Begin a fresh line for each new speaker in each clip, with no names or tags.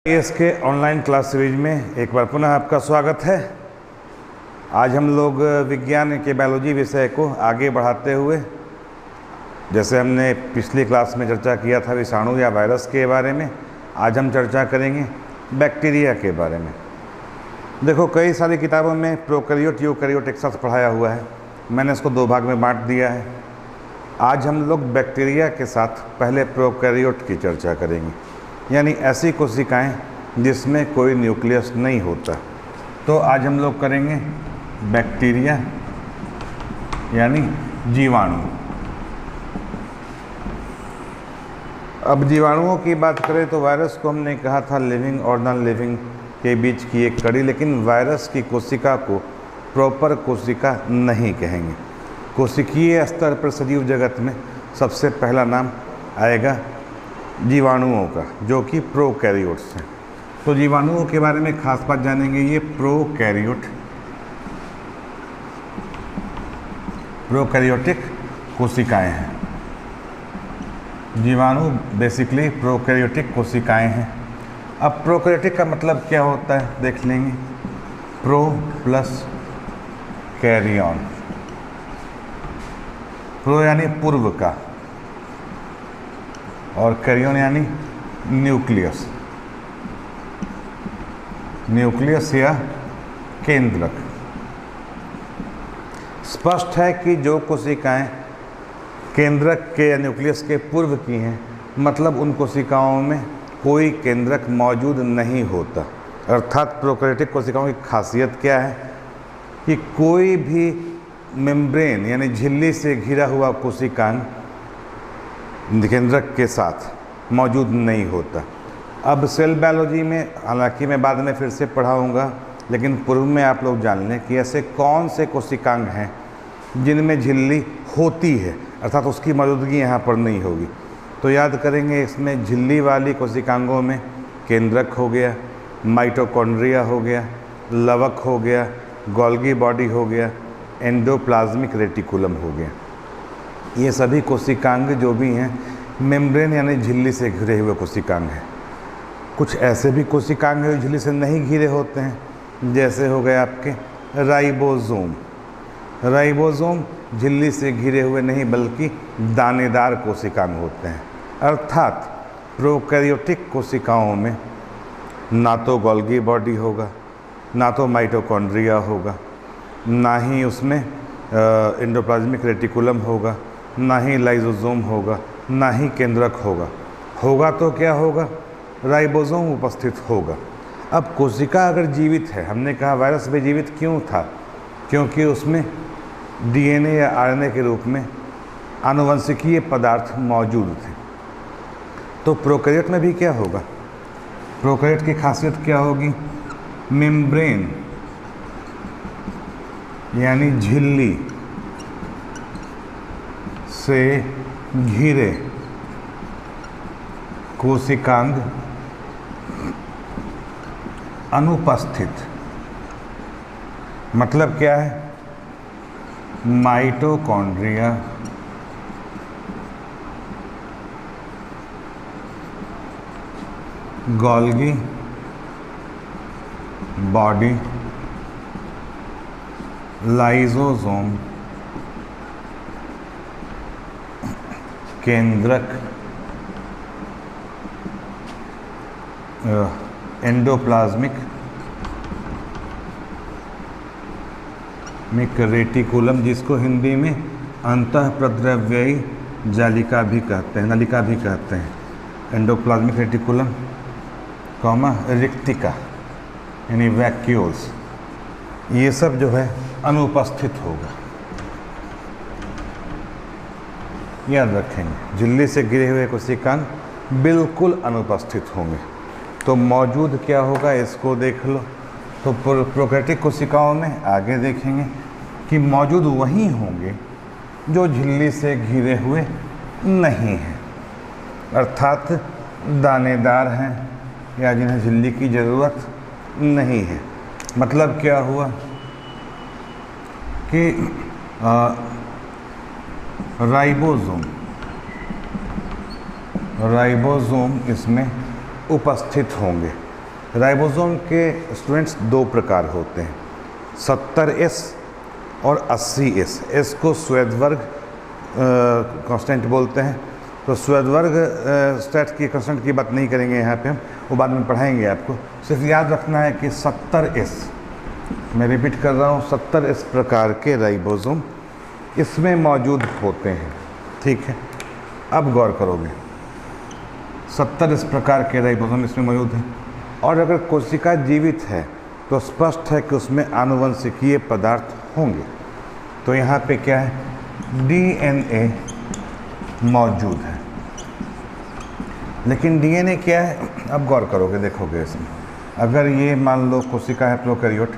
इसके online class series में एक बार पुनः आपका स्वागत है। आज हम लोग विज्ञान के बायोलॉजी विषय को आगे बढ़ाते हुए, जैसे हमने पिछली क्लास में चर्चा किया था विषाणु या वायरस के बारे में, आज हम चर्चा करेंगे बैक्टीरिया के बारे में। देखो, कई सारी किताबों में प्रोकैरियोट यूकैरियोट एक साथ पढ़ाया हुआ है। मैंने इसको दो भाग में बांट दिया है। आज हम लोग बैक्टीरिया के साथ पहले प्रोकैरियोट की चर्चा करेंगे, यानी ऐसी कोशिकाएं जिसमें कोई न्यूक्लियस नहीं होता। तो आज हम लोग करेंगे बैक्टीरिया यानी जीवाणु। अब जीवाणुओं की बात करें तो वायरस को हमने कहा था लिविंग और नॉन लिविंग के बीच की एक कड़ी, लेकिन वायरस की कोशिका को प्रॉपर कोशिका नहीं कहेंगे। कोशिकीय स्तर पर सजीव जगत में सबसे पहला नाम आएगा जीवाणुओं का, जो कि प्रोकैरियोट्स हैं। तो जीवाणुओं के बारे में खास बात जानेंगे। ये प्रोकैरियोटिक कोशिकाएं हैं। जीवाणु बेसिकली प्रोकैरियोटिक कोशिकाएं हैं। अब प्रोकैरियोटिक का मतलब क्या होता है देख लेंगे। Pro plus carrion. प्रो यानी पूर्व का और कैरियन यानी न्यूक्लियस। न्यूक्लियस या केंद्रक। स्पष्ट है कि जो कोशिकाएं केंद्रक के या न्यूक्लियस के पूर्व की हैं, मतलब उन कोशिकाओं में कोई केंद्रक मौजूद नहीं होता। अर्थात प्रोकैरियोटिक कोशिकाओं की खासियत क्या है कि कोई भी मेम्ब्रेन यानी झिल्ली से घिरा हुआ कोशिकांग केंद्रक के साथ मौजूद नहीं होता। अब सेल बायोलॉजी में, हालांकि मैं बाद में फिर से पढ़ाऊँगा, लेकिन पूर्व में आप लोग जान लें कि ऐसे कौन से कोशिकांग हैं जिनमें झिल्ली होती है, अर्थात उसकी मौजूदगी यहाँ पर नहीं होगी। तो याद करेंगे, इसमें झिल्ली वाली कोशिकांगों में केंद्रक हो गया, माइटोकॉन्ड्रिया हो गया, लवक हो गया, गोल्गी बॉडी हो गया, एंडोप्लाज्मिक रेटिकुलम हो गया। ये सभी कोशिकांग जो भी हैं मेम्ब्रेन यानी झिल्ली से घिरे हुए कोशिकांग हैं। कुछ ऐसे भी कोशिकांग हैं जो झिल्ली से नहीं घिरे होते हैं, जैसे हो गए आपके राइबोसोम। राइबोसोम झिल्ली से घिरे हुए नहीं बल्कि दानेदार कोशिकांग होते हैं। अर्थात प्रोकैरियोटिक कोशिकाओं में ना तो गोल्गी बॉडी होगा, ना तो माइटोकॉन्ड्रिया होगा, ना ही उसमें एंडोप्लाज्मिक रेटिकुलम होगा, ना ही लाइसोसोम होगा, ना ही केंद्रक होगा। होगा तो क्या होगा? राइबोसोम उपस्थित होगा। अब कोशिका अगर जीवित है, हमने कहा वायरस भी जीवित क्यों था? क्योंकि उसमें डीएनए या आरएनए के रूप में आनुवंशिकीय पदार्थ मौजूद थे। तो प्रोकैरियोट में भी क्या होगा? प्रोकैरियोट की खासियत क्या होगी? मेम्ब्रेन यानी झिल्ली से घिरे कोशिकांग अनुपस्थित। मतलब क्या है? माइटोकॉन्ड्रिया, गोल्गी बॉडी, लाइसोसोम, केंद्रक, एंडोप्लाज्मिक रेटिकुलम, जिसको हिंदी में अंतःप्रद्रव्ययी जालिका भी कहते हैं, नलिका भी कहते हैं। एंडोप्लाज्मिक रेटिकुलम कॉमा रिक्तिका यानी वैक्यूल्स, ये सब जो है अनुपस्थित होगा। याद रखेंगे, झिल्ली से घिरे हुए कोशिकांग बिल्कुल अनुपस्थित होंगे। तो मौजूद क्या होगा इसको देख लो। तो प्रोकैरियोटिक कोशिकाओं में आगे देखेंगे कि मौजूद वही होंगे जो झिल्ली से घिरे हुए नहीं हैं, अर्थात दानेदार हैं या जिन्हें झिल्ली की ज़रूरत नहीं है। मतलब क्या हुआ कि राइबोसोम इसमें उपस्थित होंगे। राइबोसोम के स्टूडेंट्स दो प्रकार होते हैं, 70S और 80S। एस को श्वेतवर्ग कांस्टेंट बोलते हैं। तो श्वेतवर्ग स्टेट की कांस्टेंट की बात नहीं करेंगे यहाँ पे हम, वो बाद में पढ़ाएंगे आपको। सिर्फ याद रखना है कि 70S, मैं रिपीट कर रहा हूँ, 70S प्रकार के राइबोसोम इसमें मौजूद होते हैं। ठीक है, अब गौर करोगे, 70S प्रकार के राइबोसोम इसमें मौजूद हैं। और अगर कोशिका जीवित है तो स्पष्ट है कि उसमें आनुवंशिकीय पदार्थ होंगे। तो यहाँ पे क्या है, DNA मौजूद है। लेकिन DNA क्या है, अब गौर करोगे देखोगे इसमें, अगर ये मान लो कोशिका है प्रोकैरियोट,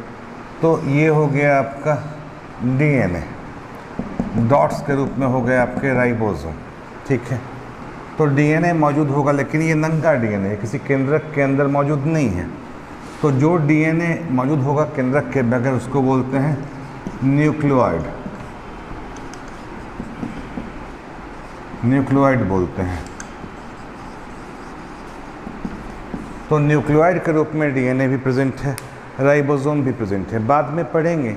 तो ये हो गया आपका DNA, डॉट्स के रूप में हो गए आपके राइबोसोम। ठीक है, तो DNA मौजूद होगा, लेकिन ये नंगा DNA किसी केंद्रक के अंदर मौजूद नहीं है। तो जो DNA मौजूद होगा केंद्रक के बगैर उसको बोलते हैं न्यूक्लियोइड, न्यूक्लियोइड बोलते हैं। तो न्यूक्लियोइड के रूप में DNA भी प्रेजेंट है, राइबोसोम भी प्रेजेंट है। बाद में पढ़ेंगे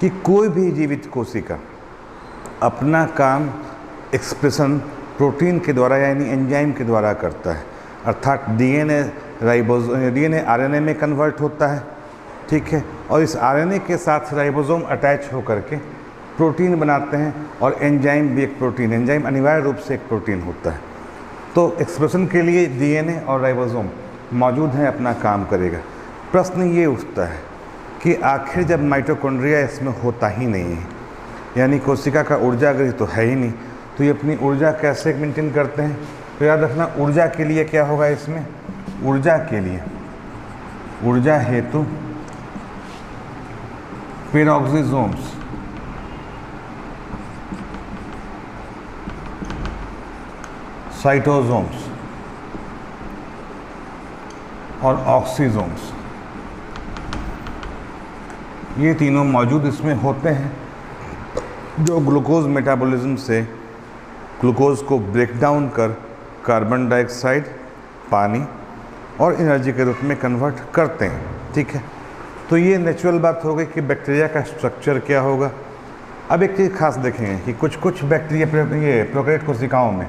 कि कोई भी जीवित कोशिका अपना काम एक्सप्रेशन प्रोटीन के द्वारा यानी एंजाइम के द्वारा करता है, अर्थात DNA RNA में कन्वर्ट होता है। ठीक है, और इस RNA के साथ राइबोसोम अटैच होकर के प्रोटीन बनाते हैं, और एंजाइम भी एक प्रोटीन, एंजाइम अनिवार्य रूप से एक प्रोटीन होता है। तो एक्सप्रेशन के लिए DNA और राइबोसोम मौजूद हैं, अपना काम करेगा। प्रश्न ये उठता है कि आखिर जब माइटोकॉन्ड्रिया इसमें होता ही नहीं है, यानी कोशिका का ऊर्जा गृह तो है ही नहीं, तो ये अपनी ऊर्जा कैसे मेंटेन करते हैं। तो याद रखना, ऊर्जा के लिए क्या होगा इसमें, ऊर्जा के लिए, ऊर्जा हेतु पेरोक्सिसोम्स, साइटोसोम्स और ऑक्सीसोम्स, ये तीनों मौजूद इसमें होते हैं, जो ग्लूकोज मेटाबॉलिज्म से ग्लूकोज को ब्रेक डाउन कर कार्बन डाइऑक्साइड, पानी और एनर्जी के रूप में कन्वर्ट करते हैं। ठीक है, तो ये नेचुरल बात हो गई कि बैक्टीरिया का स्ट्रक्चर क्या होगा। अब एक चीज़ खास देखेंगे कि कुछ बैक्टीरिया ये प्रोकैरियोट कोशिकाओं में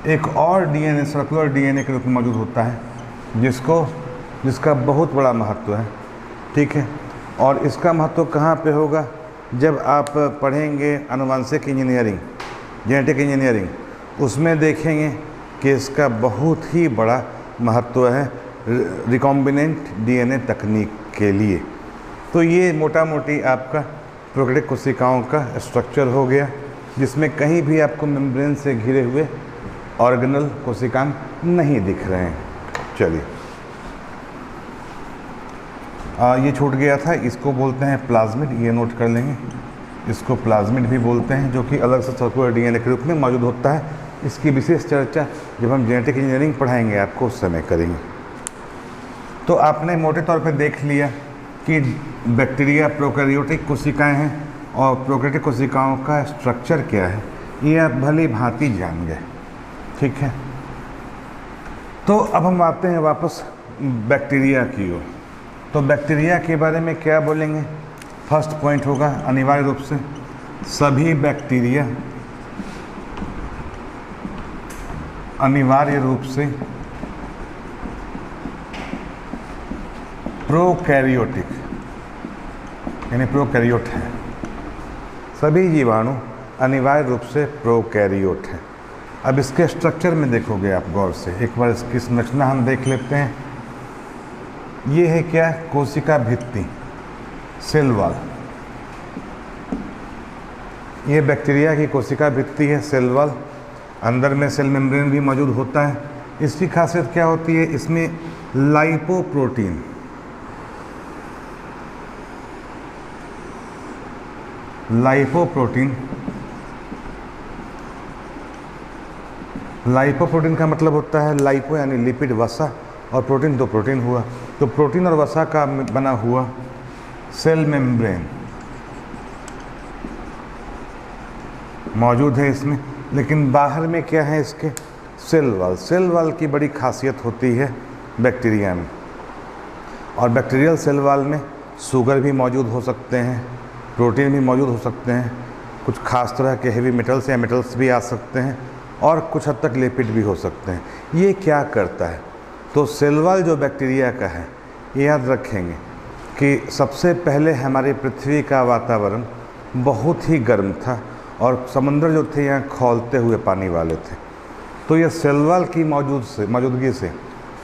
एक और DNA, सर्कुलर DNA के रूप में मौजूद होता है, जिसका बहुत बड़ा महत्व है। ठीक है, और इसका महत्व कहाँ पे होगा, जब आप पढ़ेंगे आनुवंशिक इंजीनियरिंग, जेनेटिक इंजीनियरिंग, उसमें देखेंगे कि इसका बहुत ही बड़ा महत्व है रिकॉम्बिनेंट DNA तकनीक के लिए। तो ये मोटा मोटी आपका प्रोकैरियोटिक कोशिकाओं का स्ट्रक्चर हो गया, जिसमें कहीं भी आपको मेम्ब्रेन से घिरे हुए ऑर्गेनल कोशिकांग नहीं दिख रहे हैं। चलिए, ये छूट गया था, इसको बोलते हैं प्लाज्मिड, ये नोट कर लेंगे। इसको प्लाज्मिड भी बोलते हैं, जो कि अलग से सर्कुलर DNA के रूप में मौजूद होता है। इसकी विशेष चर्चा जब हम जेनेटिक इंजीनियरिंग पढ़ाएंगे आपको उस समय करेंगे। तो आपने मोटे तौर पर देख लिया कि बैक्टीरिया प्रोकैरियोटिक कोशिकाएं हैं और प्रोकैरियोटिक कोशिकाओं का स्ट्रक्चर क्या है, ये आप भली भांति जान गए। ठीक है, तो अब हम आते हैं वापस बैक्टीरिया की ओर। तो बैक्टीरिया के बारे में क्या बोलेंगे, फर्स्ट पॉइंट होगा अनिवार्य रूप से सभी बैक्टीरिया अनिवार्य रूप से प्रोकैरियोटिक यानी प्रोकैरियोट है। सभी जीवाणु अनिवार्य रूप से प्रोकैरियोट है। अब इसके स्ट्रक्चर में देखोगे आप गौर से, एक बार इसकी संरचना हम देख लेते हैं। ये है क्या, कोशिका भित्ति, सेल वॉल। ये बैक्टीरिया की कोशिका भित्ति है, सेल वॉल। अंदर में सेल मेम्ब्रेन भी मौजूद होता है। इसकी खासियत क्या होती है, इसमें लाइपोप्रोटीन, लाइपोप्रोटीन का मतलब होता है लाइपो यानी लिपिड, वसा, और प्रोटीन तो प्रोटीन हुआ। तो प्रोटीन और वसा का बना हुआ सेल मेम्ब्रेन मौजूद है इसमें। लेकिन बाहर में क्या है इसके, सेल वॉल। सेल वॉल की बड़ी खासियत होती है बैक्टीरिया में। और बैक्टीरियल सेल वॉल में शुगर भी मौजूद हो सकते हैं, प्रोटीन भी मौजूद हो सकते हैं, कुछ खास तरह के हेवी मेटल्स या मेटल्स भी आ सकते हैं और कुछ हद तक लिपिड भी हो सकते हैं। ये क्या करता है? तो सेल वॉल जो बैक्टीरिया का है, ये याद रखेंगे कि सबसे पहले हमारी पृथ्वी का वातावरण बहुत ही गर्म था और समुद्र जो थे यहाँ खौलते हुए पानी वाले थे। तो ये सेल वॉल की मौजूदगी से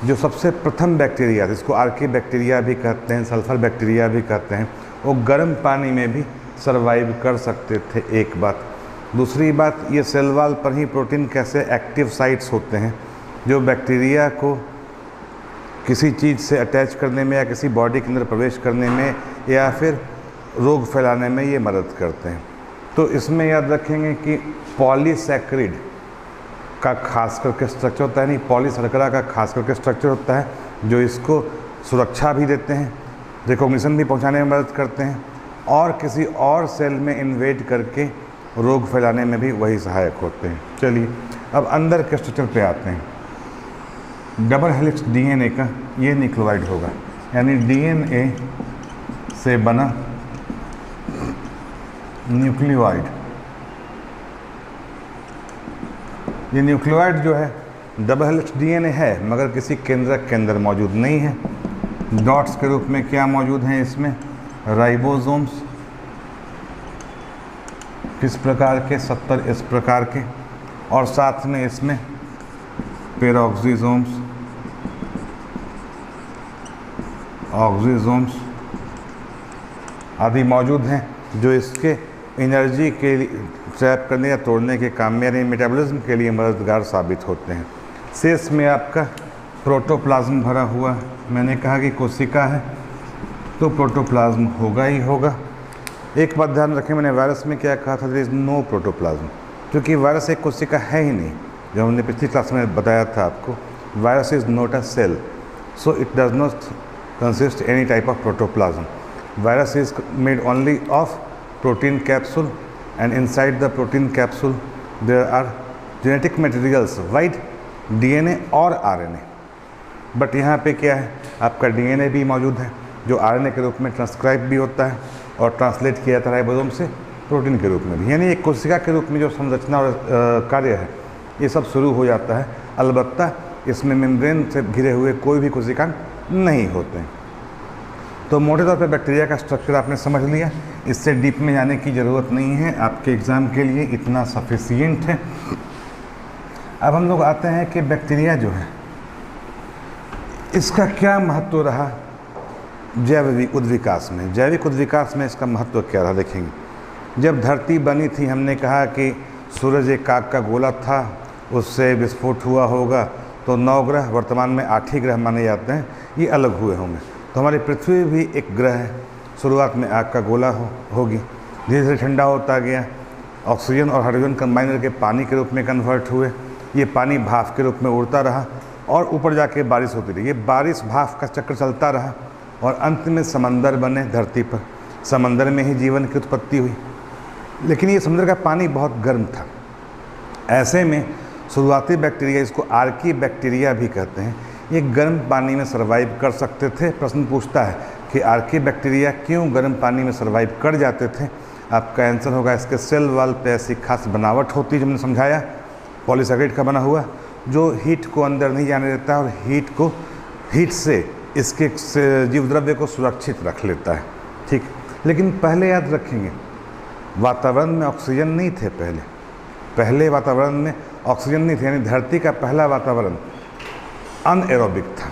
जो सबसे प्रथम बैक्टीरिया, जिसको आर्की बैक्टीरिया भी कहते हैं, सल्फर बैक्टीरिया भी कहते हैं, वो गर्म पानी में भी सर्वाइव कर सकते थे। एक बात। दूसरी बात, ये सेल वॉल पर ही प्रोटीन कैसे एक्टिव साइट्स होते हैं जो बैक्टीरिया को किसी चीज़ से अटैच करने में या किसी बॉडी के अंदर प्रवेश करने में या फिर रोग फैलाने में ये मदद करते हैं। तो इसमें याद रखेंगे कि पॉलीसैकरिड का खास करके स्ट्रक्चर होता है, नहीं पॉलीसर्करा का खास करके स्ट्रक्चर होता है जो इसको सुरक्षा भी देते हैं, रिकॉग्निशन भी पहुंचाने में मदद करते हैं और किसी और सेल में इन्वेड करके रोग फैलाने में भी वही सहायक होते हैं। चलिए अब अंदर के स्ट्रक्चर पे आते हैं। डबल हेलिक्स डीएनए का ये न्यूक्लियोटाइड होगा, यानी डीएनए से बना न्यूक्लियोटाइड। ये न्यूक्लियोटाइड जो है डबल हेलिक्स डीएनए है मगर किसी केंद्रक के अंदर मौजूद नहीं है। डॉट्स के रूप में क्या मौजूद हैं इसमें? राइबोसोम्स किस प्रकार के? 70 इस प्रकार के, और साथ में इसमें पेरोक्सिसोम्स, ऑक्सिसोम्स आदि मौजूद हैं जो इसके एनर्जी के लिए ट्रैप करने या तोड़ने के काम में यानी मेटाबॉलिज्म के लिए मददगार साबित होते हैं। शेष में आपका प्रोटोप्लाज्म भरा हुआ, मैंने कहा कि कोशिका है तो प्रोटोप्लाज्म होगा ही होगा। एक बात ध्यान रखें, मैंने वायरस में क्या कहा था? देयर इज नो प्रोटोप्लाज्म, क्योंकि वायरस एक कोशिका है ही नहीं। जो हमने पिछली क्लास में बताया था आपको, virus is not a cell, so it does not consist any type of protoplasm. Virus is made only of protein capsule, and inside the protein capsule there are genetic materials, white DNA और RNA। But यहाँ पे क्या है, आपका DNA भी मौजूद है जो RNA के रूप में ट्रांसक्राइब भी होता है और ट्रांसलेट किया जाता है राइबोसोम से प्रोटीन के रूप में भी। यानी एक कोशिका के रूप में जो संरचना और कार्य है ये सब शुरू हो जाता है। अलबत्ता इसमें मेम्ब्रेन से घिरे हुए कोई भी कोशिकांग नहीं होते हैं। तो मोटे तौर पे बैक्टीरिया का स्ट्रक्चर आपने समझ लिया, इससे डीप में जाने की ज़रूरत नहीं है, आपके एग्ज़ाम के लिए इतना सफिशिएंट है। अब हम लोग आते हैं कि बैक्टीरिया जो है इसका क्या महत्व रहा जैव उद्विकास में। जैविक उद्विकास में इसका महत्व क्या रहा देखेंगे। जब धरती बनी थी हमने कहा कि सूरज एक आग का गोला था, उससे विस्फोट हुआ होगा, तो 9 ग्रह, वर्तमान में 8 ही ग्रह माने जाते हैं, ये अलग हुए होंगे। तो हमारी पृथ्वी भी एक ग्रह है, शुरुआत में आग का गोला होगी, धीरे धीरे ठंडा होता गया, ऑक्सीजन और हाइड्रोजन कंबाइन करके पानी के रूप में कन्वर्ट हुए, ये पानी भाप के रूप में उड़ता रहा और ऊपर जाके बारिश होती रही। ये बारिश भाप का चक्र चलता रहा और अंत में समंदर बने धरती पर। समंदर में ही जीवन की उत्पत्ति हुई, लेकिन ये समुद्र का पानी बहुत गर्म था। ऐसे में शुरुआती बैक्टीरिया, इसको आर्की बैक्टीरिया भी कहते हैं, ये गर्म पानी में सर्वाइव कर सकते थे। प्रश्न पूछता है कि आर्की बैक्टीरिया क्यों गर्म पानी में सर्वाइव कर जाते थे? आपका आंसर होगा इसके सेल वॉल पे ऐसी खास बनावट होती है जो मैंने समझाया, पॉलीसैकराइड का बना हुआ, जो हीट को अंदर नहीं जाने देता और हीट से इसके जीव द्रव्य को सुरक्षित रख लेता है। ठीक, लेकिन पहले याद रखेंगे वातावरण में ऑक्सीजन नहीं थे। पहले वातावरण में ऑक्सीजन नहीं थे, यानी धरती का पहला वातावरण अनएरोबिक था,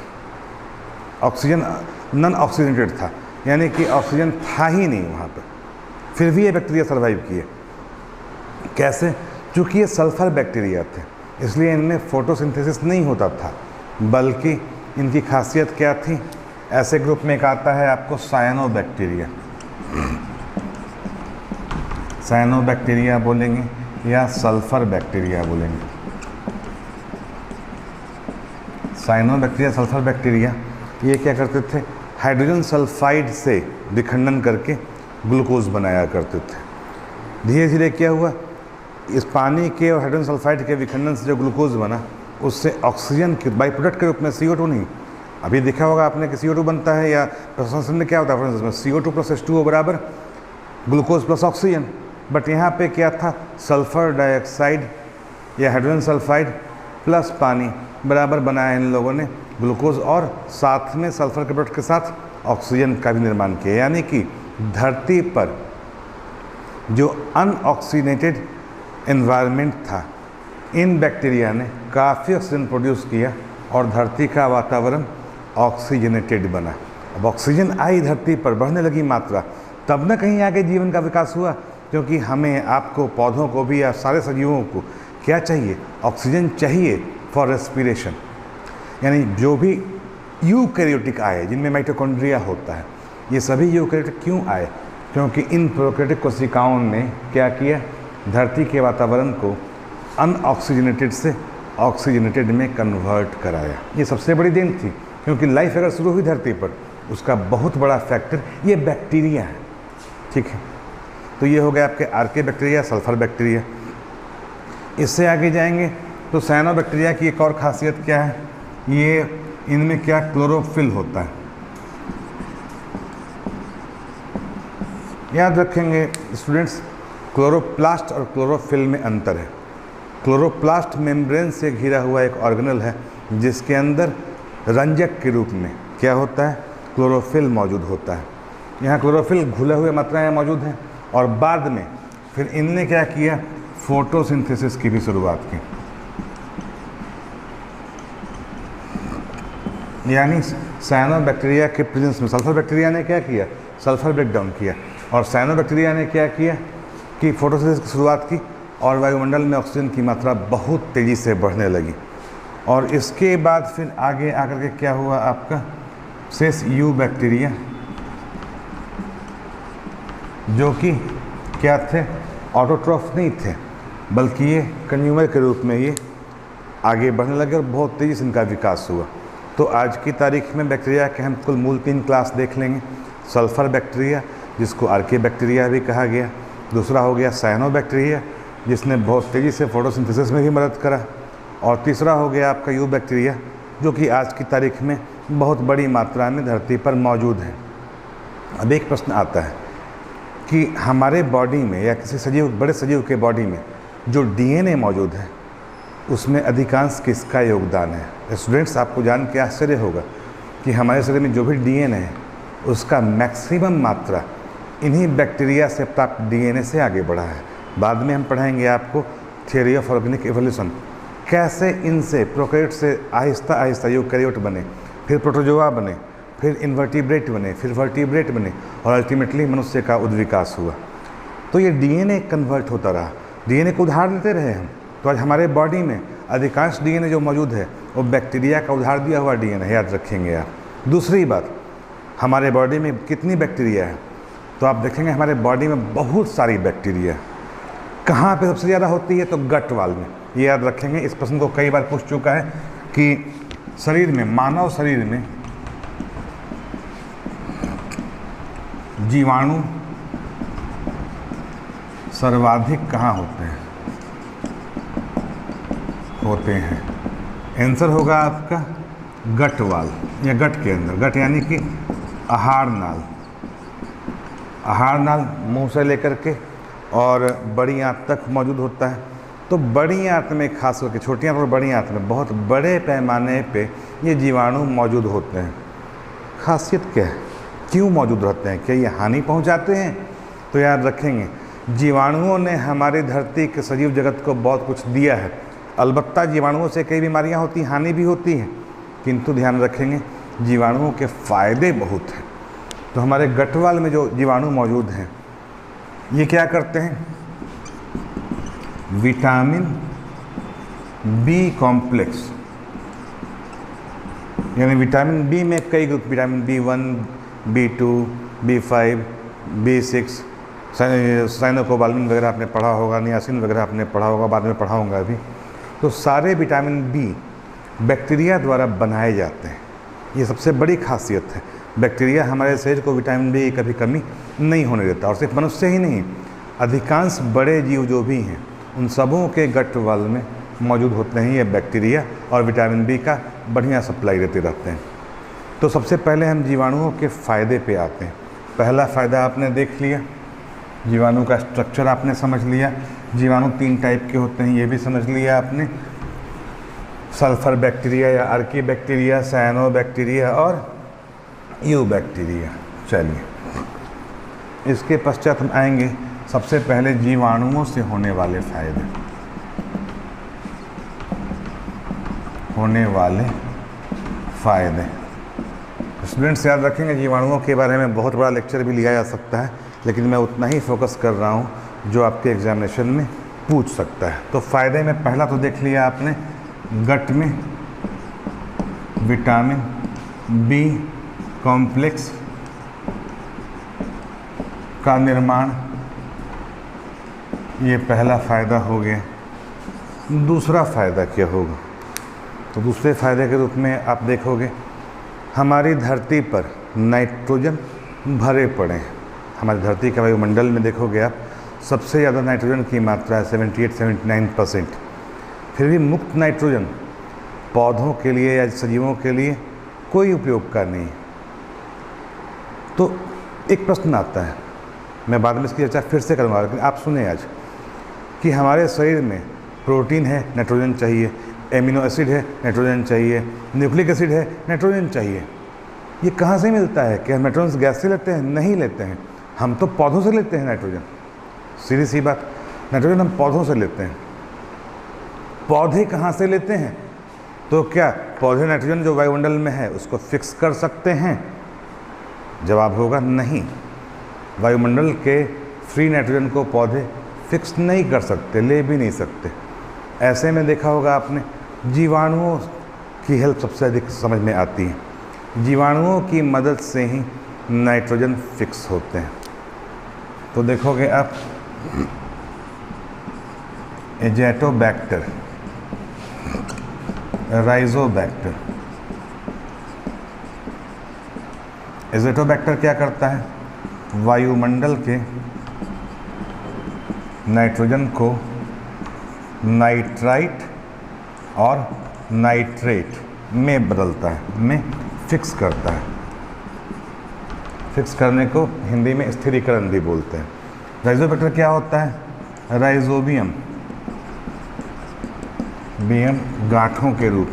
ऑक्सीजन नॉन ऑक्सीजनेटेड था, यानी कि ऑक्सीजन था ही नहीं वहाँ पर। फिर भी ये बैक्टीरिया सर्वाइव किए। कैसे? चूँकि ये सल्फर बैक्टीरिया थे इसलिए इनमें फोटोसिंथेसिस नहीं होता था, बल्कि इनकी खासियत क्या थी? ऐसे ग्रुप में एक आता है आपको साइनोबैक्टीरिया, साइनोबैक्टीरिया बोलेंगे या सल्फर बैक्टीरिया बोलेंगे। साइनोबैक्टीरिया, सल्फर बैक्टीरिया, ये क्या करते थे? हाइड्रोजन सल्फाइड से विखंडन करके ग्लूकोज बनाया करते थे। धीरे धीरे क्या हुआ, इस पानी के और हाइड्रोजन सल्फाइड के विखंडन से जो ग्लूकोज बना उससे ऑक्सीजन के बाई प्रोडक्ट के रूप में CO2 नहीं, अभी देखा होगा आपने कि CO2 बनता है, या प्रसंस्करण में क्या होता है, फॉर CO2 + H2O बराबर ग्लूकोज + ऑक्सीजन। बट यहाँ पे क्या था, सल्फर डाइऑक्साइड या हाइड्रोजन सल्फाइड प्लस पानी बराबर बनाया इन लोगों ने ग्लूकोज, और साथ में सल्फर के प्रोडक्ट के साथ ऑक्सीजन का भी निर्माण किया। यानी कि धरती पर जो अनऑक्सीजनेटेड एनवायरनमेंट था, इन बैक्टीरिया ने काफ़ी ऑक्सीजन प्रोड्यूस किया और धरती का वातावरण ऑक्सीजनेटेड बना। अब ऑक्सीजन आई धरती पर, बढ़ने लगी मात्रा, तब न कहीं आगे जीवन का विकास हुआ। क्योंकि हमें, आपको, पौधों को भी या सारे सजीवों को क्या चाहिए, ऑक्सीजन चाहिए फॉर रेस्पिरेशन। यानी जो भी यूकैरियोटिक आए, जिनमें माइटोकॉन्ड्रिया होता है, ये सभी यूकैरियोटिक क्यों आए, क्योंकि इन प्रोकैरियोटिक कोशिकाओं ने क्या किया, धरती के वातावरण को अनऑक्सीजनेटेड से ऑक्सीजनेटेड में कन्वर्ट कराया। ये सबसे बड़ी देन थी, क्योंकि लाइफ अगर शुरू हुई धरती पर, उसका बहुत बड़ा फैक्टर ये बैक्टीरिया है। ठीक है, तो ये हो गया आपके आर्के बैक्टीरिया, सल्फर बैक्टीरिया। इससे आगे जाएंगे तो साइनोबैक्टीरिया की एक और खासियत क्या है, ये इनमें क्या क्लोरोफिल होता है। याद रखेंगे स्टूडेंट्स, क्लोरोप्लास्ट और क्लोरोफिल में अंतर है। क्लोरोप्लास्ट मेम्ब्रेन से घिरा हुआ एक ऑर्गेनल है, जिसके अंदर रंजक के रूप में क्या होता है, क्लोरोफिल मौजूद होता है। यहाँ क्लोरोफिल घुले हुए मात्राएं मौजूद हैं, और बाद में फिर इनने क्या किया, फोटोसिंथेसिस की भी शुरुआत की। यानी साइनोबैक्टीरिया के प्रेजेंस में सल्फर बैक्टीरिया ने क्या किया, सल्फर ब्रेकडाउन किया, और साइनोबैक्टीरिया ने क्या किया कि फोटोसिंथेसिस की शुरुआत की, और वायुमंडल में ऑक्सीजन की मात्रा बहुत तेज़ी से बढ़ने लगी। और इसके बाद फिर आगे आकर के क्या हुआ आपका, सेस यू बैक्टीरिया, जो कि क्या थे, ऑटोट्रॉफ नहीं थे, बल्कि ये कंज्यूमर के रूप में ये आगे बढ़ने लगे और बहुत तेज़ी से इनका विकास हुआ। तो आज की तारीख में बैक्टीरिया के हम कुल मूल 3 क्लास देख लेंगे। सल्फर बैक्टीरिया, जिसको आर्के बैक्टीरिया भी कहा गया, दूसरा हो गया साइनोबैक्टीरिया, जिसने बहुत तेज़ी से फोटोसिंथेसिस में भी मदद करा, और तीसरा हो गया आपका यू बैक्टीरिया, जो कि आज की तारीख में बहुत बड़ी मात्रा में धरती पर मौजूद है। अब एक प्रश्न आता है कि हमारे बॉडी में या किसी सजीव, बड़े सजीव के बॉडी में जो DNA मौजूद है, उसमें अधिकांश किसका योगदान है। स्टूडेंट्स, आपको जान के आश्चर्य होगा कि हमारे शरीर में जो भी DNA है, उसका मैक्सिमम मात्रा इन्हीं बैक्टीरिया से प्राप्त DNA से आगे बढ़ा है। बाद में हम पढ़ाएंगे आपको थियोरी ऑफ ऑर्गेनिक एवोल्यूशन, कैसे इनसे, प्रोकैरियोट से आहिस्ता आहिस्ता यूकैरियोट बने, फिर प्रोटोजोआ बने, फिर इन्वर्टिब्रेट बने, फिर वर्टिब्रेट बने, और अल्टीमेटली मनुष्य का उद्विकास हुआ। तो ये DNA कन्वर्ट होता रहा, DNA को उधार देते रहे हम। तो आज हमारे बॉडी में अधिकांश DNA जो मौजूद है, वो बैक्टीरिया का उधार दिया हुआ DNA है, याद रखेंगे आप। दूसरी बात, हमारे बॉडी में कितनी बैक्टीरिया है, तो आप देखेंगे हमारे बॉडी में बहुत सारी बैक्टीरिया। कहाँ पे सबसे ज़्यादा होती है, तो गट वाल में। ये याद रखेंगे, इस प्रश्न को कई बार पूछ चुका है कि शरीर में, मानव शरीर में जीवाणु सर्वाधिक कहाँ होते हैं। आंसर होगा आपका गट वाल, या गट के अंदर। गट यानी कि आहार नाल, आहार नाल मुंह से लेकर के और बड़ी आंत तक मौजूद होता है। तो बड़ी आंत में, खास करके छोटी आंत और बड़ी आंत में बहुत बड़े पैमाने पे ये जीवाणु मौजूद होते हैं। खासियत क्या है, क्यों मौजूद रहते हैं, क्या ये हानि पहुंचाते हैं? तो याद रखेंगे, जीवाणुओं ने हमारी धरती के सजीव जगत को बहुत कुछ दिया है। अलबत्ता जीवाणुओं से कई बीमारियां होती, हानि भी होती हैं, किंतु ध्यान रखेंगे जीवाणुओं के फ़ायदे बहुत हैं। तो हमारे गटवाल में जो जीवाणु मौजूद हैं, ये क्या करते हैं, विटामिन बी कॉम्प्लेक्स, यानी विटामिन बी में कई group, vitamin B1, B2, B5, B6, cyanocobalamin वगैरह आपने पढ़ा होगा, नियासिन वगैरह आपने पढ़ा होगा, बाद में पढ़ाऊँगा अभी। तो सारे विटामिन बी बैक्टीरिया द्वारा बनाए जाते हैं। ये सबसे बड़ी खासियत है। बैक्टीरिया हमारे शरीर को विटामिन बी की कभी कमी नहीं होने देता। और सिर्फ मनुष्य ही नहीं, अधिकांश बड़े जीव जो भी हैं, उन सबों के गट वाल में मौजूद होते हैं ये बैक्टीरिया, और विटामिन बी का बढ़िया सप्लाई देते रहते हैं। तो सबसे पहले हम जीवाणुओं के फ़ायदे पे आते हैं। पहला फ़ायदा आपने देख लिया, जीवाणु का स्ट्रक्चर आपने समझ लिया। जीवाणु 3 टाइप के होते हैं, ये भी समझ लिया आपने, सल्फर बैक्टीरिया या अर्की बैक्टीरिया, साइनो बैक्टीरिया और यू बैक्टीरिया। चलिए, इसके पश्चात हम आएंगे सबसे पहले जीवाणुओं से होने वाले फ़ायदे। स्टूडेंट्स याद रखेंगे, जीवाणुओं के बारे में बहुत बड़ा लेक्चर भी लिया जा सकता है, लेकिन मैं उतना ही फोकस कर रहा हूँ जो आपके एग्जामिनेशन में पूछ सकता है। तो फ़ायदे में पहला तो देख लिया आपने, गट में विटामिन बी कॉम्प्लेक्स का निर्माण, ये पहला फ़ायदा हो गया। दूसरा फ़ायदा क्या होगा? तो दूसरे फ़ायदे के रूप में आप देखोगे हमारी धरती पर नाइट्रोजन भरे पड़े हैं। हमारी धरती के वायुमंडल में देखोगे आप, सबसे ज़्यादा नाइट्रोजन की मात्रा है 78-79%। फिर भी मुक्त नाइट्रोजन पौधों के लिए या सजीवों के लिए कोई उपयोग का नहीं है। तो एक प्रश्न आता है, मैं बाद में इसकी चर्चा फिर से करूँगा, लेकिन आप सुने आज कि हमारे शरीर में प्रोटीन है, नाइट्रोजन चाहिए, एमिनो एसिड है, नाइट्रोजन चाहिए, न्यूक्लिक एसिड है, नाइट्रोजन चाहिए। ये कहाँ से मिलता है? क्या हम नाइट्रोजन गैस से लेते हैं? नहीं लेते हैं, हम तो पौधों से लेते हैं नाइट्रोजन। सीधी सी बात, नाइट्रोजन हम पौधों से लेते हैं। पौधे कहाँ से लेते हैं? तो क्या पौधे नाइट्रोजन जो वायुमंडल में है उसको फिक्स कर सकते हैं? जवाब होगा नहीं। वायुमंडल के फ्री नाइट्रोजन को पौधे फिक्स नहीं कर सकते, ले भी नहीं सकते। ऐसे में देखा होगा आपने, जीवाणुओं की हेल्प सबसे अधिक समझ में आती है। जीवाणुओं की मदद से ही नाइट्रोजन फिक्स होते हैं। तो देखोगे आप, एजेटोबैक्टर, राइजोबैक्टर। एजेटोबैक्टर क्या करता है? वायुमंडल के नाइट्रोजन को नाइट्राइट और नाइट्रेट में बदलता है, में फिक्स करता है। फिक्स करने को हिंदी में स्थिरीकरण भी बोलते हैं। राइजोबैक्टर क्या होता है? राइजोबियम गांठों के रूप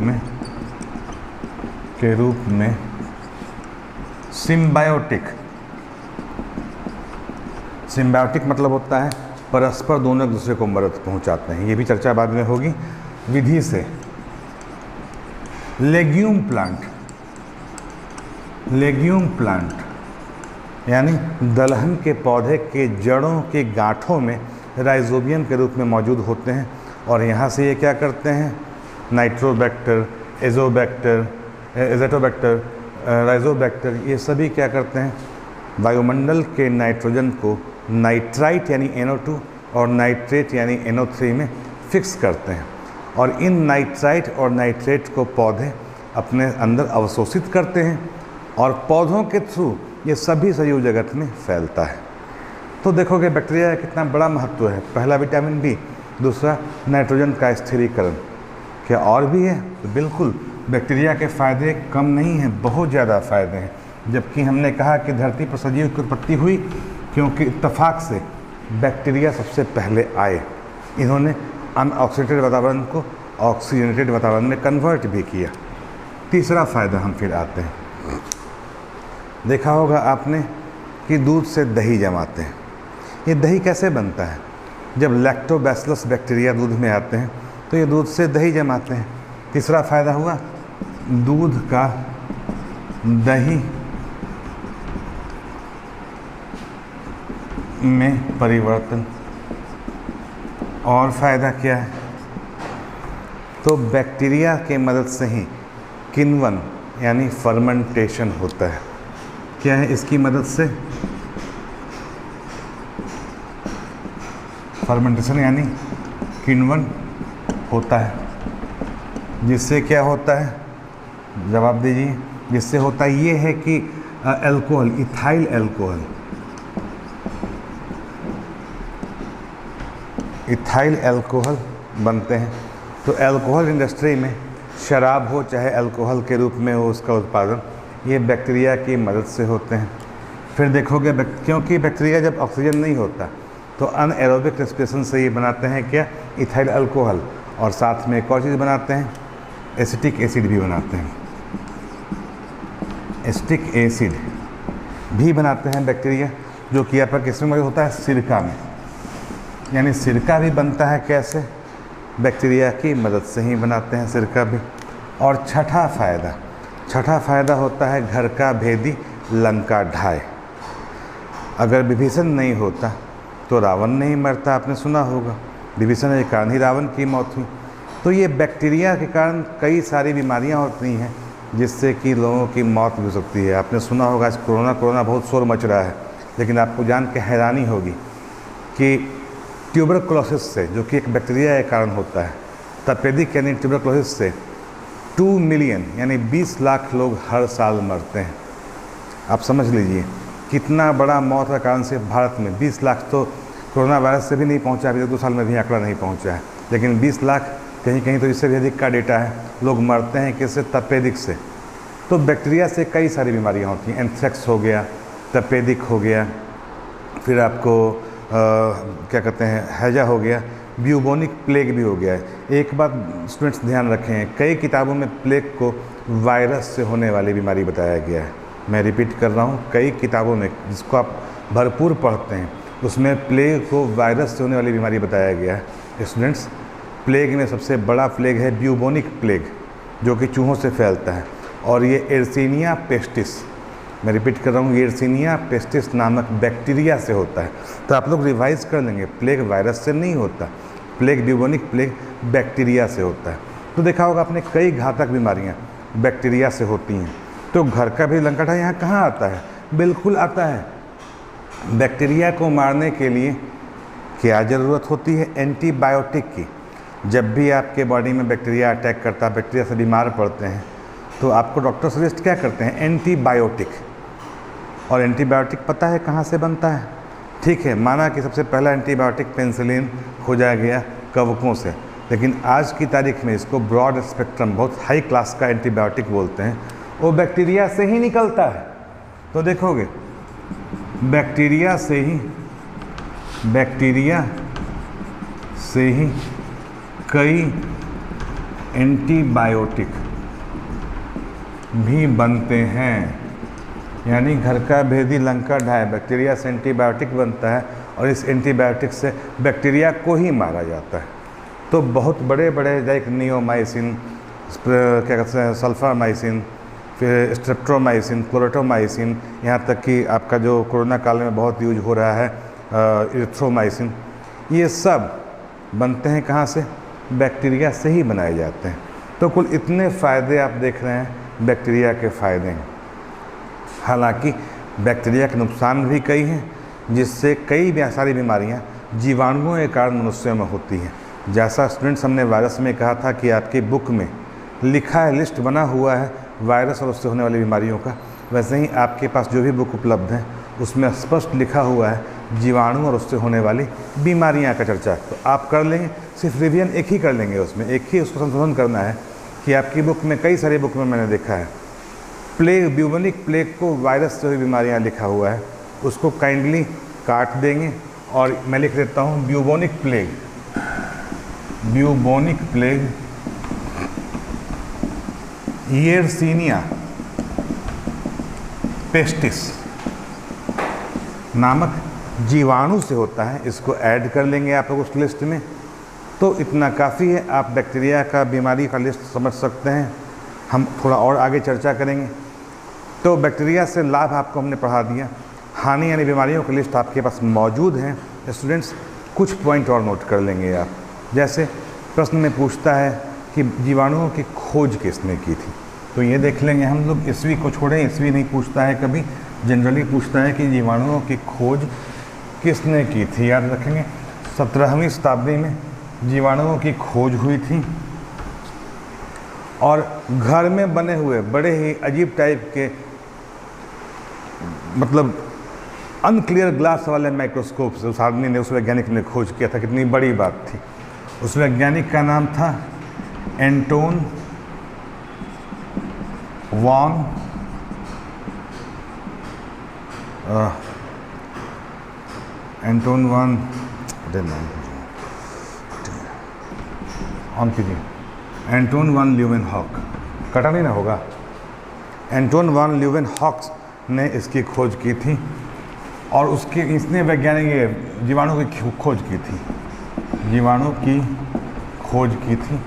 में सिम्बायोटिक मतलब होता है परस्पर दोनों एक दूसरे को मदद पहुंचाते हैं। ये भी चर्चा बाद में होगी विधि से। लेग्यूम प्लांट यानी दलहन के पौधे के जड़ों के गांठों में राइजोबियम के रूप में मौजूद होते हैं, और यहाँ से ये क्या करते हैं? नाइट्रोबैक्टर, एजेटोबैक्टर, राइजोबैक्टर, ये सभी क्या करते हैं? वायुमंडल के नाइट्रोजन को नाइट्राइट यानी NO2 और नाइट्रेट यानी NO3 में फिक्स करते हैं, और इन नाइट्राइट और नाइट्रेट को पौधे अपने अंदर अवशोषित करते हैं, और पौधों के थ्रू ये सभी सजीव जगत में फैलता है। तो देखोगे बैक्टीरिया का कितना बड़ा महत्व है। पहला विटामिन बी, दूसरा नाइट्रोजन का स्थिरीकरण। क्या और भी है? तो बिल्कुल, बैक्टीरिया के फ़ायदे कम नहीं हैं, बहुत ज़्यादा फ़ायदे हैं। जबकि हमने कहा कि धरती पर सजीव की उत्पत्ति हुई क्योंकि इत्तेफाक से बैक्टीरिया सबसे पहले आए। इन्होंने अनऑक्सीडेटेड वातावरण को ऑक्सीजनेटेड वातावरण में कन्वर्ट भी किया। तीसरा फ़ायदा हम फिर आते हैं। देखा होगा आपने कि दूध से दही जमाते हैं। ये दही कैसे बनता है? जब लैक्टोबैसिलस बैक्टीरिया दूध में आते हैं तो ये दूध से दही जमाते हैं। तीसरा फ़ायदा हुआ दूध का दही में परिवर्तन। और फ़ायदा क्या है? तो बैक्टीरिया के मदद से ही किण्वन यानी फर्मेंटेशन होता है। क्या है इसकी मदद से? फर्मेंटेशन यानी किण्वन होता है। जिससे क्या होता है? जवाब दीजिए। जिससे होता ये है कि alcohol, ethyl alcohol, ethyl alcohol बनते हैं। तो अल्कोहल इंडस्ट्री में शराब हो चाहे अल्कोहल के रूप में हो उसका उत्पादन, ये बैक्टीरिया की मदद से होते हैं। फिर देखोगे क्योंकि बैक्टीरिया जब ऑक्सीजन नहीं होता तो अनएरोबिक रेस्पिरेशन से ये बनाते हैं क्या, इथाइल अल्कोहल, और साथ में एक और चीज़ बनाते हैं, एसिटिक एसिड भी बनाते हैं। एसिटिक एसिड भी बनाते हैं बैक्टीरिया, जो कि आपका किसमें मौजूद होता है, सिरका में। यानी सिरका भी बनता है कैसे, बैक्टीरिया की मदद से ही बनाते हैं सिरका भी। और छठा फ़ायदा होता है घर का भेदी लंका ढाई। अगर विभीषण नहीं होता तो रावण नहीं मरता, आपने सुना होगा, विभीषण के कारण ही रावण की मौत हुई। तो ये बैक्टीरिया के कारण कई सारी बीमारियां होती हैं जिससे कि लोगों की मौत भी हो सकती है। आपने सुना होगा आज कोरोना बहुत शोर मच रहा है, लेकिन आपको जान के हैरानी होगी कि ट्यूबरकुलोसिस से, जो कि एक बैक्टीरिया के कारण होता है, तपेदिक यानी ट्यूबरकुलोसिस से 2 मिलियन यानी 20 लाख लोग हर साल मरते हैं। आप समझ लीजिए कितना बड़ा मौत का कारण सिर्फ भारत में 20 लाख तो कोरोना वायरस से भी नहीं पहुंचा, अभी तक 2 साल में भी आंकड़ा नहीं पहुंचा है, लेकिन 20 लाख कहीं कहीं तो इससे भी अधिक का डेटा है, लोग मरते हैं किससे, तपेदिक से। तो बैक्टीरिया से कई सारी बीमारियां होती हैं, एंथ्रेक्स हो गया, तपेदिक हो गया, फिर आपको क्या कहते हैं, हैजा हो गया, ब्यूबोनिक प्लेग भी हो गया है। एक बात स्टूडेंट्स ध्यान रखें, कई किताबों में प्लेग को वायरस से होने वाली बीमारी बताया गया है। मैं रिपीट कर रहा हूँ, कई किताबों में जिसको आप भरपूर पढ़ते हैं उसमें प्लेग को वायरस से होने वाली बीमारी बताया गया है। स्टूडेंट्स, प्लेग में सबसे बड़ा प्लेग है ब्यूबोनिक प्लेग, जो कि चूहों से फैलता है, और ये एर्सिनिया पेस्टिस, मैं रिपीट कर रहा हूँ, एर्सिनिया पेस्टिस नामक बैक्टीरिया से होता है। तो आप लोग रिवाइज कर लेंगे, प्लेग वायरस से नहीं होता, प्लेग ब्यूबोनिक प्लेग बैक्टीरिया से होता है। तो देखा होगा आपने कई घातक बीमारियाँ बैक्टीरिया से होती हैं। तो घर का भी लंका ढाई यहाँ कहाँ आता है, बिल्कुल आता है। बैक्टीरिया को मारने के लिए क्या ज़रूरत होती है, एंटीबायोटिक की। जब भी आपके बॉडी में बैक्टीरिया अटैक करता है, बैक्टीरिया से बीमार पड़ते हैं, तो आपको डॉक्टर सजेस्ट क्या करते हैं, एंटीबायोटिक। और एंटीबायोटिक पता है कहाँ से बनता है, ठीक है, माना कि सबसे पहला एंटीबायोटिक पेनिसिलिन खोजा गया कवकों से, लेकिन आज की तारीख में इसको ब्रॉड स्पेक्ट्रम, बहुत हाई क्लास का एंटीबायोटिक बोलते हैं, वो बैक्टीरिया से ही निकलता है। तो देखोगे बैक्टीरिया से ही कई एंटीबायोटिक भी बनते हैं। यानी घर का भेदी लंका ढाई, बैक्टीरिया से एंटीबायोटिक बनता है और इस एंटीबायोटिक से बैक्टीरिया को ही मारा जाता है। तो बहुत बड़े बड़े लाइक नियोमाइसिन, क्या कहते हैं, सल्फामाइसिन, फिर स्ट्रेप्टोमाइसिन, क्लोरेटोमाइसिन, यहाँ तक कि आपका जो कोरोना काल में बहुत यूज हो रहा है इरिथ्रोमाइसिन, ये सब बनते हैं कहाँ से, बैक्टीरिया से ही बनाए जाते हैं। तो कुल इतने फ़ायदे आप देख रहे हैं बैक्टीरिया के फ़ायदे हैं। हालांकि बैक्टीरिया के नुकसान भी कई हैं, जिससे कई सारी बीमारियां जीवाणुओं के कारण मनुष्यों में होती हैं। जैसा स्टूडेंट्स हमने वायरस में कहा था कि आपकी बुक में लिखा है, लिस्ट बना हुआ है वायरस और उससे होने वाली बीमारियों का, वैसे ही आपके पास जो भी बुक उपलब्ध है उसमें स्पष्ट लिखा हुआ है जीवाणु और उससे होने वाली बीमारियां का चर्चा। तो आप कर लेंगे, सिर्फ रिवीजन एक ही कर लेंगे, उसमें एक ही उसको संशोधन करना है कि आपकी बुक में, कई सारी बुक में मैंने देखा है प्लेग, ब्यूबोनिक प्लेग को वायरस से हुई बीमारियां लिखा हुआ है, उसको काइंडली काट देंगे और मैं लिख देता हूँ bubonic plague, bubonic plague Yersinia pestis नामक जीवाणु से होता है। इसको ऐड कर लेंगे आप लोग उस लिस्ट में। तो इतना काफ़ी है, आप बैक्टीरिया का बीमारी का लिस्ट समझ सकते हैं। हम थोड़ा और आगे चर्चा करेंगे। तो बैक्टीरिया से लाभ आपको हमने पढ़ा दिया, हानि यानी बीमारियों की लिस्ट आपके पास मौजूद है। स्टूडेंट्स कुछ पॉइंट और नोट कर लेंगे आप, जैसे प्रश्न में पूछता है कि जीवाणुओं की खोज किसने की थी, तो ये देख लेंगे हम लोग। ईस्वी को छोड़ें, ईस्वी नहीं पूछता है कभी, जनरली पूछता है कि जीवाणुओं की खोज किसने की थी। याद रखेंगे 17वीं शताब्दी में जीवाणुओं की खोज हुई थी और घर में बने हुए बड़े ही अजीब टाइप के, मतलब अनक्लियर ग्लास वाले माइक्रोस्कोप से उस आदमी ने, उस वैज्ञानिक ने खोज किया था। कितनी बड़ी बात थी। उस वैज्ञानिक का नाम था Anton von Anton van on कीजिए। एंटोन वन ल्यूवेनहॉक, कटा नहीं ना होगा। एंटोन वन ल्यूवेनहॉक ने इसकी खोज की थी और इसने वैज्ञानिक जीवाणु की खोज की थी, जीवाणु की खोज की थी।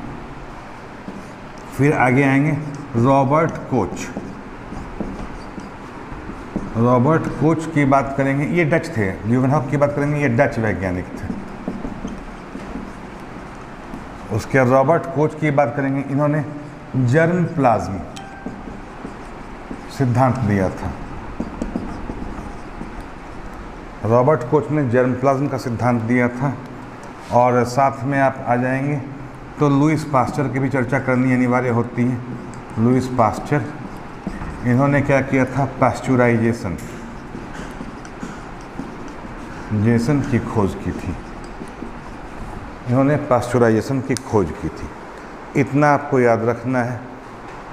फिर आगे आएंगे रॉबर्ट कोच। रॉबर्ट कोच की बात करेंगे, ये डच थे। ल्यूवेनहॉक की बात करेंगे, ये डच वैज्ञानिक थे। उसके रॉबर्ट कोच की बात करेंगे, इन्होंने जर्म प्लाज्म सिद्धांत दिया था। रॉबर्ट कोच ने जर्म प्लाज्म का सिद्धांत दिया था। और साथ में आप आ जाएंगे तो लुईस पास्चर की भी चर्चा करनी अनिवार्य होती है। लुईस पास्चर, इन्होंने क्या किया था, पास्चुराइजेशन की खोज की थी। इन्होंने पास्चुराइजेशन की खोज की थी। इतना आपको याद रखना है।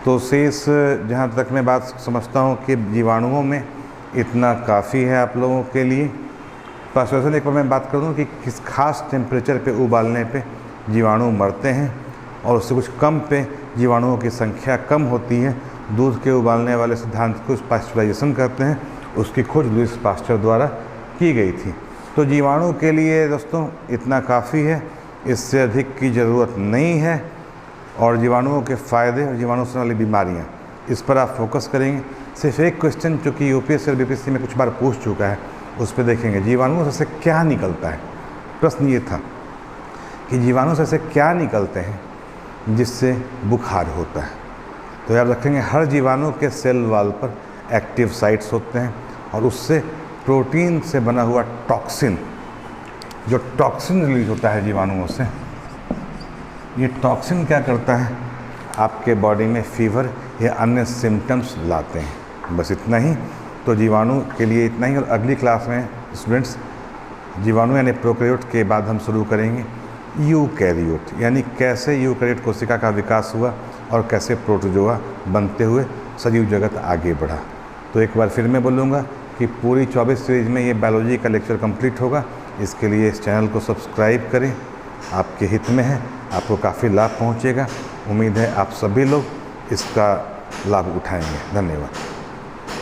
तो शेष जहाँ तक मैं बात समझता हूँ कि जीवाणुओं में इतना काफ़ी है आप लोगों के लिए। पास्चुराइजेशन एक बार मैं बात कर दूँ कि किस खास टेम्परेचर पे उबालने पे जीवाणु मरते हैं और उससे कुछ कम पे जीवाणुओं की संख्या कम होती है। दूध के उबालने वाले सिद्धांत को पास्चुराइजेशन कहते हैं। उसकी खोज लुईस पास्चर द्वारा की गई थी। तो जीवाणु के लिए दोस्तों इतना काफ़ी है, इससे अधिक की ज़रूरत नहीं है। और जीवाणुओं के फ़ायदे और जीवाणु से वाली बीमारियाँ, इस पर आप फोकस करेंगे। सिर्फ एक क्वेश्चन चूँकि यूपीएससी और बीपीएससी में कुछ बार पूछ चुका है, उस पर देखेंगे जीवाणुओं से क्या निकलता है। प्रश्न ये था कि जीवाणु से क्या निकलते हैं जिससे बुखार होता है। तो याद रखेंगे, हर जीवाणु के सेल वॉल पर एक्टिव साइट्स होते हैं और उससे प्रोटीन से बना हुआ टॉक्सिन, जो टॉक्सिन रिलीज होता है जीवाणुओं से, ये टॉक्सिन क्या करता है, आपके बॉडी में फीवर या अन्य सिम्टम्स लाते हैं। बस इतना ही। तो जीवाणु के लिए इतना ही। और अगली क्लास में स्टूडेंट्स जीवाणु यानी प्रोकैरियोट के बाद हम शुरू करेंगे यूकैरियोट, यानी कैसे यूकैरियोट कोशिका का विकास हुआ और कैसे प्रोटोजोआ बनते हुए सजीव जगत आगे बढ़ा। तो एक बार फिर मैं बोलूँगा कि पूरी 24 सीरीज़ में ये बायोलॉजी का लेक्चर कंप्लीट होगा। इसके लिए इस चैनल को सब्सक्राइब करें, आपके हित में है, आपको काफ़ी लाभ पहुँचेगा। उम्मीद है आप सभी लोग इसका लाभ उठाएंगे। धन्यवाद।